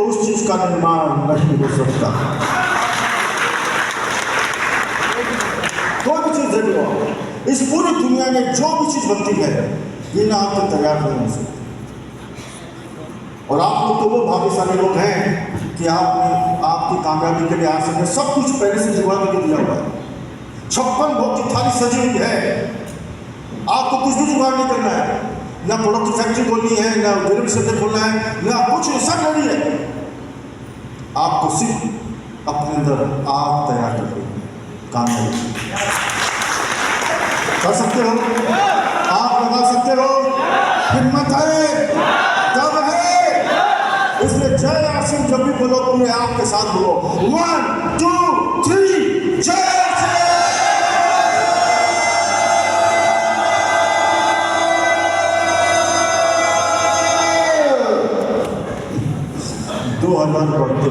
तो उस चीज का निर्माण नहीं हो सकता। कोई भी चीज देखो, इस पूरी दुनिया में जो भी चीज बनती है बिना आपके तैयार नहीं हो सकती। और आप लोग तो वो भाग्यशाली लोग हैं कि आपने आपकी कामयाबी के लिए आज से सब कुछ पहले से जुगाड़ करके दिया हुआ है। 56 भोग की थाली सजी हुई है, आपको कुछ भी जुगाड़ नहीं करना है, ना प्रोडक्ट फैक्ट्री खोलनी है, ना डिलीवरी सेंटर खोलना है, ना कुछ सब नहीं है। आपको सिर्फ अपने अंदर आग तैयार करनी है, कामयाबी कर सकते हो, आग लगा सकते हो, हिम्मत है तब है। इसलिए जय आसिम जब भी बोलो पूरे आग के साथ बोलो 1 2 3 जय आसिम। 2000 बढ़ते